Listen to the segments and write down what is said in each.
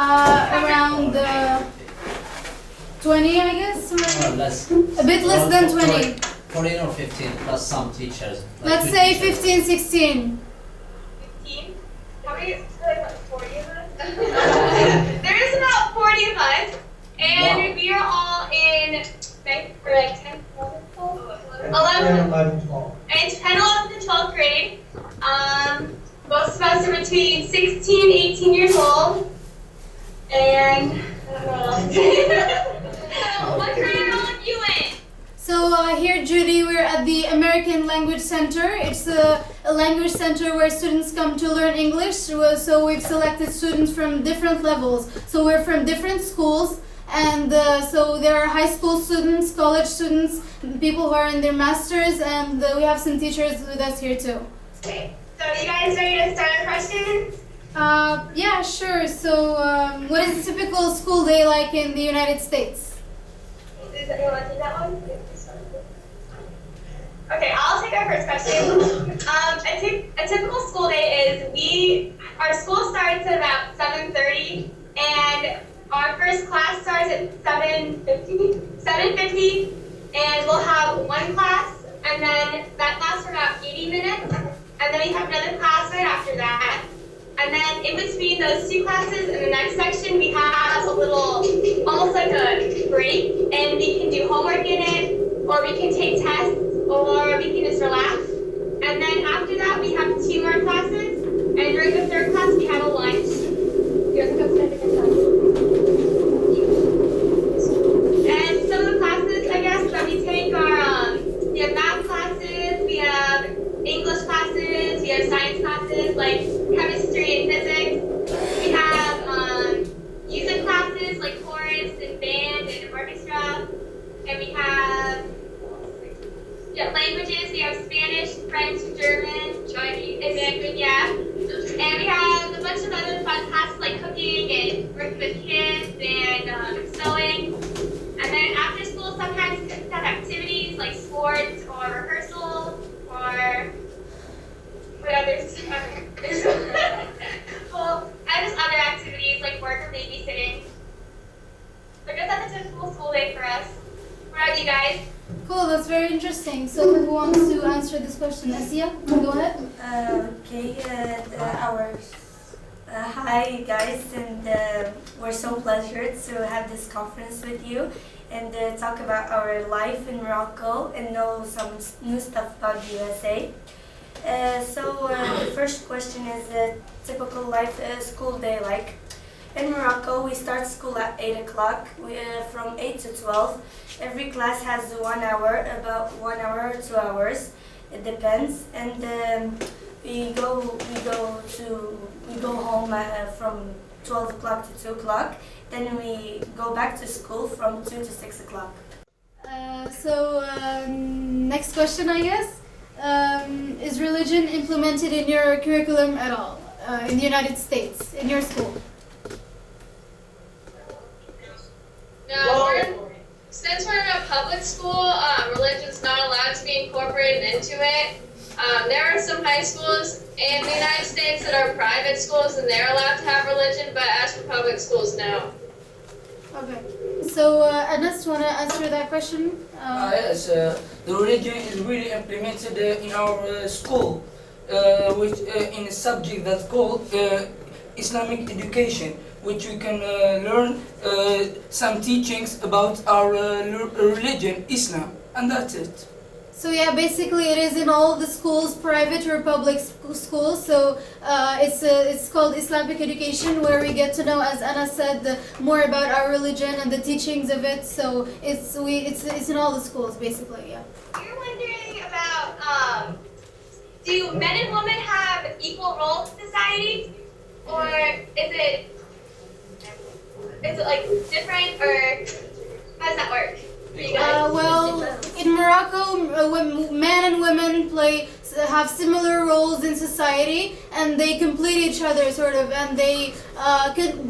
Around 20, I guess. Or less. A bit less than 20. 14 or 15 plus some teachers. Let's say 15, 16. 15? How many? Like 40 of us? There is about 40 of us, and we are all in, we're like 10, 11, 12. And 10, 11, and 12th grade. Most of us are between 16, 18 years old. And I don't know what else to say. What grade are all of you in? So here, Judy, we're at the American Language Center. It's a language center where students come to learn English. So we've selected students from different levels. So we're from different schools. And so there are high school students, college students, people who are in their masters, and we have some teachers with us here too. Okay. So you guys ready to start a question? Yeah, sure. So what is a typical school day like in the United States? Does anyone want to take that one? Okay, I'll take our first question. A typical school day is our school starts at about 7:30, and our first class starts at 7:50. 7:50, and we'll have one class, and then that lasts for about 80 minutes, and then we have another class right after that. And then in between those two classes, in the next section, we have a little, almost like a break, and we can do homework in it, or we can take tests, or we can just relax. And then after that, we have 2 more classes, and during the third class, we have a lunch. You guys can spend a good time. And some of the classes, I guess, that we take are, we have math classes, we have English classes, we have science classes, like chemistry and physics. We have music classes, like chorus and band and orchestra. And we have languages. We have Spanish, French, German, Chinese, and Mandarin, yeah. And we have a bunch of other fun classes like cooking and working with kids and sewing. And then after school, sometimes we have activities like sports or rehearsal or what others? Well, and just other activities like work or babysitting. So I guess that's a typical school day for us. What about you guys? Cool, that's very interesting. So who wants to answer this question? Asia, go ahead. Hi guys, and we're so pleasured to have this conference with you and talk about our life in Morocco and know some new stuff about the USA. The first question is a typical life school day like. In Morocco, we start school at 8 o'clock, from 8 to 12. Every class has 1 hour, about 1 hour or 2 hours, it depends. And we go home from 12 o'clock to 2 o'clock. Then we go back to school from 2 to 6 o'clock. Next question, I guess. Is religion implemented in your curriculum at all in the United States, in your school? No, since we're in a public school, religion's not allowed to be incorporated into it. There are some high schools in the United States that are private schools and they're allowed to have religion, but as for public schools, no. Okay. So, Anas, want to answer that question? Yes, the religion is really implemented in our school, which in a subject that's called Islamic education, which we can learn some teachings about our religion, Islam, and that's it. So yeah, basically it is in all the schools, private or public schools. So it's called Islamic education, where we get to know, as Anna said, more about our religion and the teachings of it. So it's in all the schools, basically. Yeah. You're wondering about do men and women have equal roles in society, or is it like different, or how does that work for you guys? Well, in Morocco, men and women have similar roles in society, and they complete each other, sort of, and they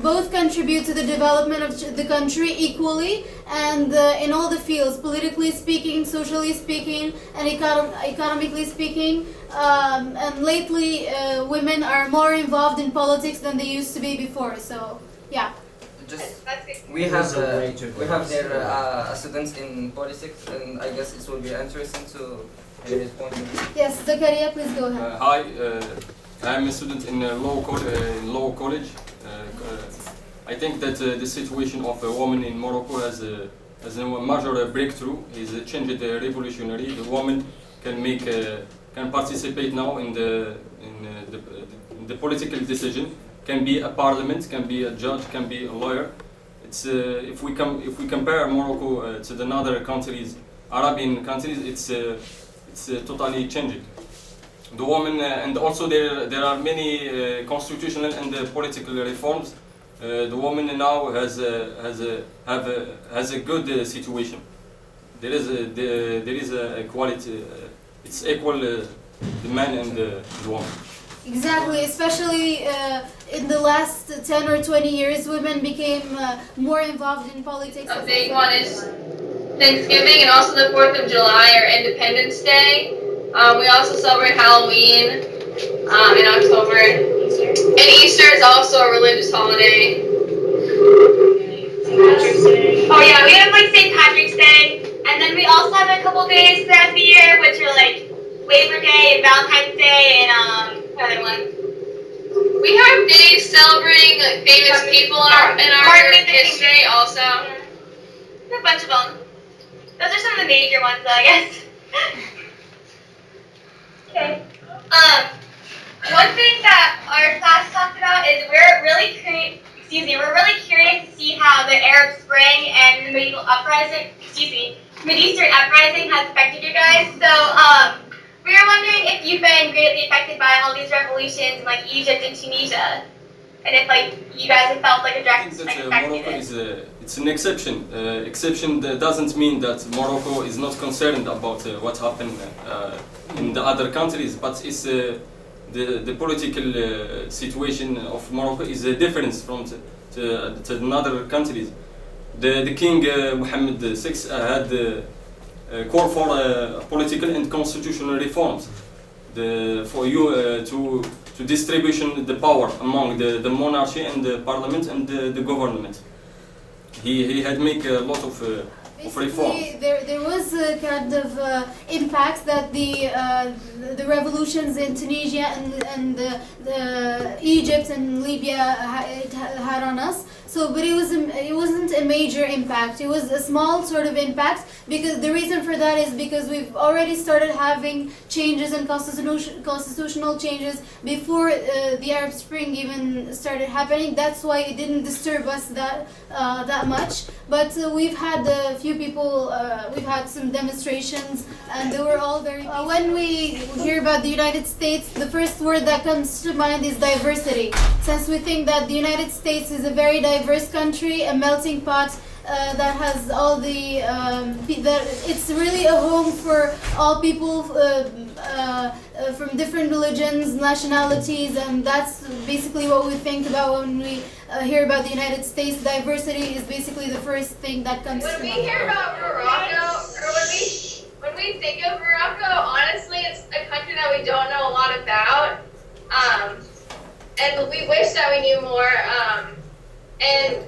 both contribute to the development of the country equally, and in all the fields, politically speaking, socially speaking, and economically speaking. And lately, women are more involved in politics than they used to be before. So, yeah. just That's good. we have Those are way too we have good. their students in politics, and I guess it will be interesting to hear his point of view. Yes, Zakaria, please go ahead. Hi, I'm a student in law college. I think that the situation of a woman in Morocco has a major breakthrough. Is changed revolutionary. The woman can participate now in the political decision. Can be a parliament, can be a judge, can be a lawyer. It's if we compare Morocco to the other countries, Arabian countries, it's totally changed. The woman and also there are many constitutional and political reforms. The woman now has a good situation. There is a equality. It's equal the man and the woman. Exactly, especially in the last 10 or 20 years, women became more involved in politics. A big one is Thanksgiving and also the 4th of July or Independence Day. We also celebrate Halloween in October. And Easter is also a religious holiday. Oh yeah, we have like St. Patrick's Day, and then we also have a couple days throughout the year, which are like Labor Day and Valentine's Day and another one. We have days celebrating like famous people in our Martin Luther King history Day. also. We have a bunch of them. Those are some of the major ones, though, I guess. Okay. One thing that our class talked about is we're really curious to see how the Arab Spring and the Mideastern uprising has affected you guys. So, we were wondering if you've been greatly affected by all these revolutions in like Egypt and Tunisia, and if like you guys have felt like a I direct think that effect Morocco of it. it's an exception. Exception that doesn't mean that Morocco is not concerned about what happened in the other countries, but it's the political situation of Morocco is a difference from to the other countries. The King Mohammed VI had call for political and constitutional reforms. To distribution the power among the monarchy and the parliament and the government. He had make a lot of reforms. Basically, there was a kind of impact that the revolutions in Tunisia and the Egypt and Libya had on us. So, but it wasn't a major impact. It was a small sort of impact, because the reason for that is because we've already started having changes and constitutional changes before the Arab Spring even started happening. That's why it didn't disturb us that much. But we've had a few people, we've had some demonstrations, and they were all very. When we hear about the United States, the first word that comes to mind is diversity. Since we think that the United States is a very diverse country, a melting pot that has all the. It's really a home for all people from different religions, nationalities, and that's basically what we think about when we hear about the United States. Diversity is basically the first thing that comes to When we mind. hear about Morocco, or when we think of Morocco, honestly, it's a country that we don't know a lot about, and we wish that we knew more. And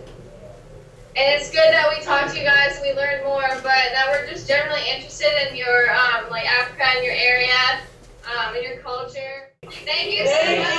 it's good that we talked to you guys, we learned more, but that we're just generally interested in your like Africa and your area, and your culture. Thank you so much.